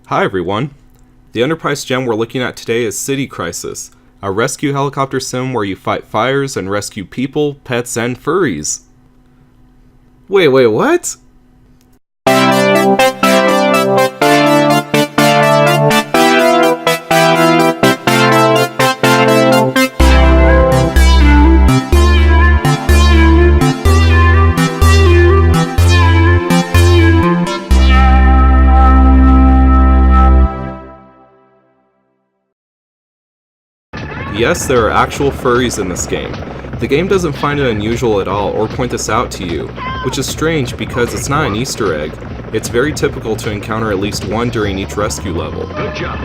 Hi everyone! The Enterprise gem we're looking at today is City Crisis, a rescue helicopter sim where you fight fires and rescue people, pets, and furries. Wait, what? Yes, there are actual furries in this game. The game doesn't find it unusual at all or point this out to you, which is strange because it's not an Easter egg. It's very typical to encounter at least one during each rescue level.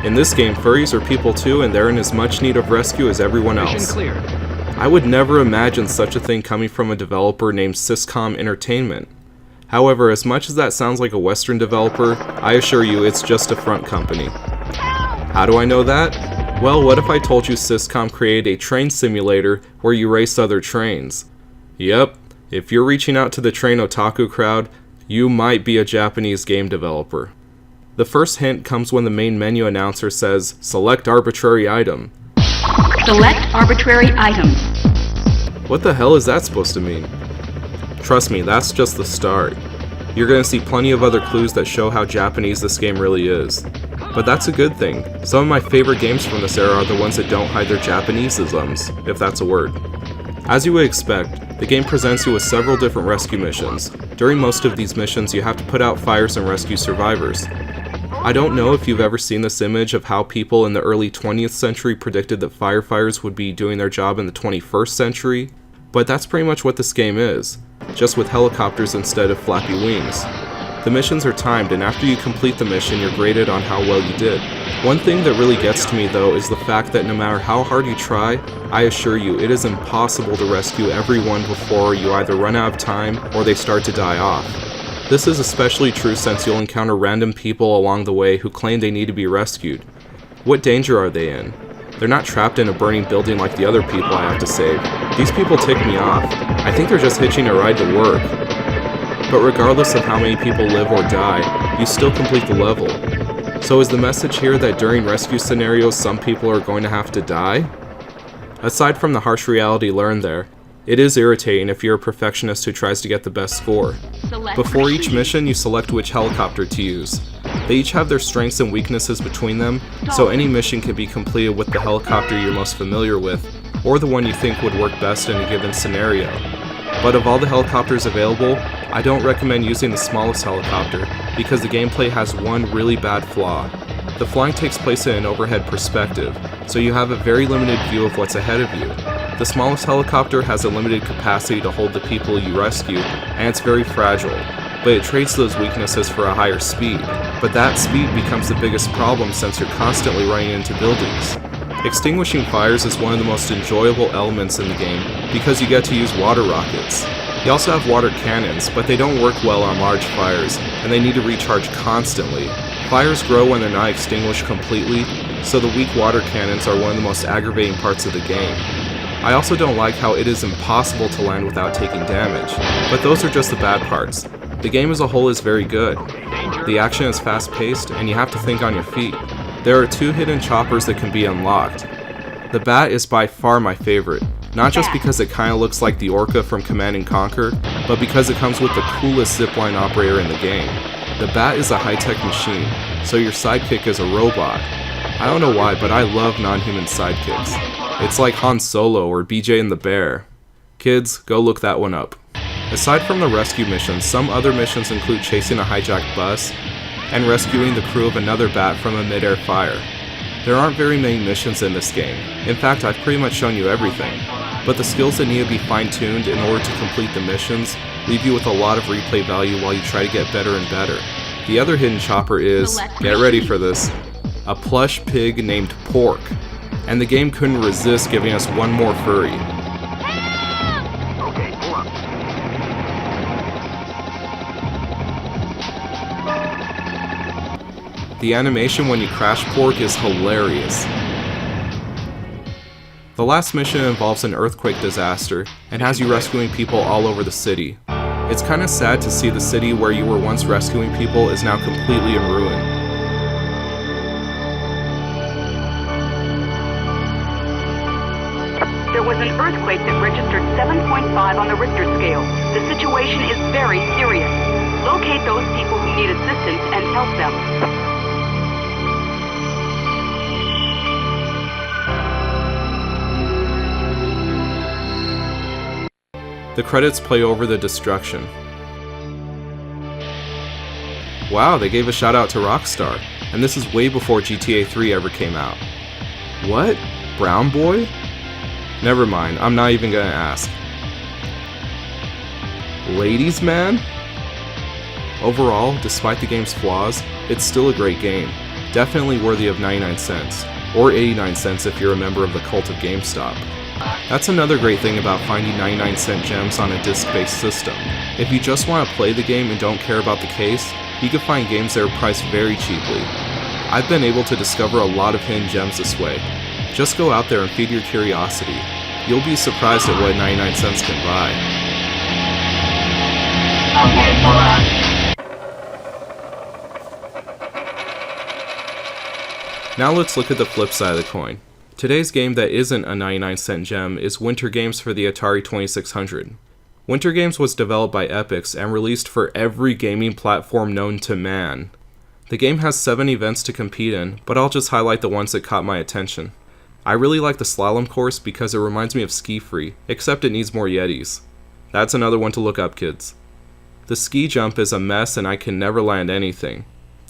In this game, furries are people too, and they're in as much need of rescue as everyone else. I would never imagine such a thing coming from a developer named Syscom Entertainment. However, as much as that sounds like a Western developer, I assure you it's just a front company. How do I know that? Well, what if I told you Syscom created a train simulator where you race other trains? Yep, if you're reaching out to the train otaku crowd, you might be a Japanese game developer. The first hint comes when the main menu announcer says, "Select arbitrary item." Select arbitrary item. What the hell is that supposed to mean? Trust me, that's just the start. You're gonna see plenty of other clues that show how Japanese this game really is. But that's a good thing. Some of my favorite games from this era are the ones that don't hide their Japaneseisms, if that's a word. As you would expect, the game presents you with several different rescue missions. During most of these missions, you have to put out fires and rescue survivors. I don't know if you've ever seen this image of how people in the early 20th century predicted that firefighters would be doing their job in the 21st century, but that's pretty much what this game is, just with helicopters instead of flappy wings. The missions are timed, and after you complete the mission, you're graded on how well you did. One thing that really gets to me though is the fact that no matter how hard you try, I assure you it is impossible to rescue everyone before you either run out of time or they start to die off. This is especially true since you'll encounter random people along the way who claim they need to be rescued. What danger are they in? They're not trapped in a burning building like the other people I have to save. These people tick me off. I think they're just hitching a ride to work. But regardless of how many people live or die, you still complete the level. So is the message here that during rescue scenarios some people are going to have to die? Aside from the harsh reality learned there, it is irritating if you're a perfectionist who tries to get the best score. Before each mission, you select which helicopter to use. They each have their strengths and weaknesses between them, so any mission can be completed with the helicopter you're most familiar with, or the one you think would work best in a given scenario. But of all the helicopters available, I don't recommend using the smallest helicopter, because the gameplay has one really bad flaw. The flying takes place in an overhead perspective, so you have a very limited view of what's ahead of you. The smallest helicopter has a limited capacity to hold the people you rescue, and it's very fragile, but it trades those weaknesses for a higher speed. But that speed becomes the biggest problem since you're constantly running into buildings. Extinguishing fires is one of the most enjoyable elements in the game because you get to use water rockets. You also have water cannons, but they don't work well on large fires, and they need to recharge constantly. Fires grow when they're not extinguished completely, so the weak water cannons are one of the most aggravating parts of the game. I also don't like how it is impossible to land without taking damage, but those are just the bad parts. The game as a whole is very good. The action is fast-paced, and you have to think on your feet. There are 2 hidden choppers that can be unlocked. The Bat is by far my favorite, not just because it kinda looks like the Orca from Command & Conquer, but because it comes with the coolest zipline operator in the game. The Bat is a high-tech machine, so your sidekick is a robot. I don't know why, but I love non-human sidekicks. It's like Han Solo or BJ and the Bear. Kids, go look that one up. Aside from the rescue missions, some other missions include chasing a hijacked bus, and rescuing the crew of another bat from a mid-air fire. There aren't very many missions in this game. In fact, I've pretty much shown you everything. But the skills that need to be fine-tuned in order to complete the missions leave you with a lot of replay value while you try to get better and better. The other hidden chopper is, get ready for this, a plush pig named Pork. And the game couldn't resist giving us one more furry. The animation when you crash Pork is hilarious. The last mission involves an earthquake disaster and has you rescuing people all over the city. It's kinda sad to see the city where you were once rescuing people is now completely in ruin. was an earthquake that registered 7.5 on the Richter scale. The situation is very serious. Locate those people who need assistance and help them. The credits play over the destruction. Wow, they gave a shout out to Rockstar, and this is way before GTA 3 ever came out. What? Brown Boy? Never mind, I'm not even gonna ask. Ladies Man? Overall, despite the game's flaws, it's still a great game. Definitely worthy of 99 cents, or 89 cents if you're a member of the cult of GameStop. That's another great thing about finding 99-cent gems on a disc-based system. If you just want to play the game and don't care about the case, you can find games that are priced very cheaply. I've been able to discover a lot of hidden gems this way. Just go out there and feed your curiosity. You'll be surprised at what 99 cents can buy. Now let's look at the flip side of the coin. Today's game that isn't a 99-cent gem is Winter Games for the Atari 2600. Winter Games was developed by Epix and released for every gaming platform known to man. The game has 7 events to compete in, but I'll just highlight the ones that caught my attention. I really like the slalom course because it reminds me of Ski Free, except it needs more Yetis. That's another one to look up, kids. The ski jump is a mess and I can never land anything.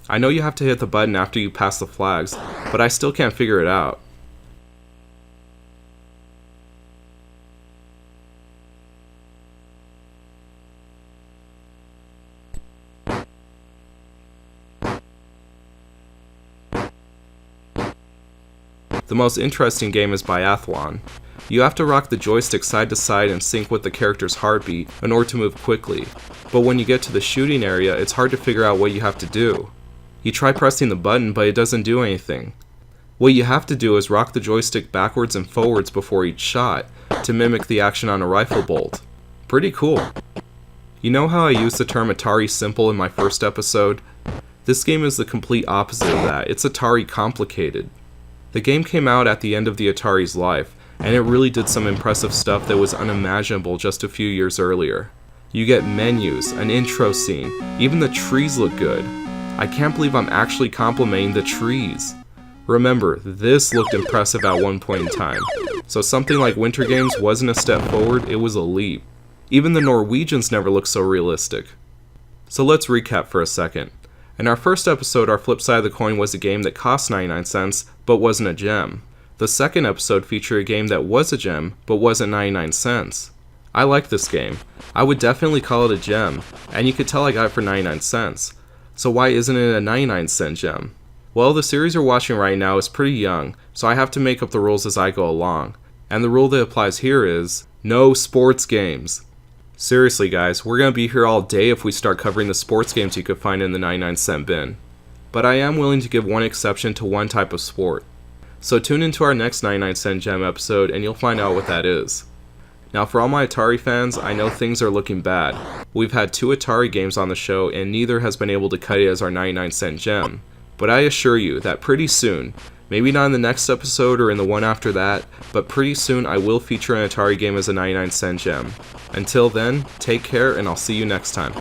I know you have to hit the button after you pass the flags, but I still can't figure it out. The most interesting game is Biathlon. You have to rock the joystick side to side and sync with the character's heartbeat in order to move quickly, but when you get to the shooting area, it's hard to figure out what you have to do. You try pressing the button, but it doesn't do anything. What you have to do is rock the joystick backwards and forwards before each shot, to mimic the action on a rifle bolt. Pretty cool. You know how I used the term Atari simple in my first episode? This game is the complete opposite of that. It's Atari complicated. The game came out at the end of the Atari's life, and it really did some impressive stuff that was unimaginable just a few years earlier. You get menus, an intro scene, even the trees look good. I can't believe I'm actually complimenting the trees. Remember, this looked impressive at one point in time, so something like Winter Games wasn't a step forward, it was a leap. Even the Norwegians never looked so realistic. So let's recap for a second. In our first episode, our flip side of the coin was a game that cost 99 cents, but wasn't a gem. The second episode featured a game that was a gem, but wasn't 99 cents. I like this game. I would definitely call it a gem, and you could tell I got it for 99 cents. So why isn't it a 99-cent gem? Well, the series you're watching right now is pretty young, so I have to make up the rules as I go along. And the rule that applies here is, no sports games. Seriously guys, we're going to be here all day if we start covering the sports games you could find in the 99-cent bin. But I am willing to give one exception to one type of sport. So tune into our next 99-cent gem episode and you'll find out what that is. Now for all my Atari fans, I know things are looking bad. We've had 2 Atari games on the show and neither has been able to cut it as our 99-cent gem. But I assure you that pretty soon, maybe not in the next episode or in the one after that, but pretty soon I will feature an Atari game as a 99-cent gem. Until then, take care and I'll see you next time.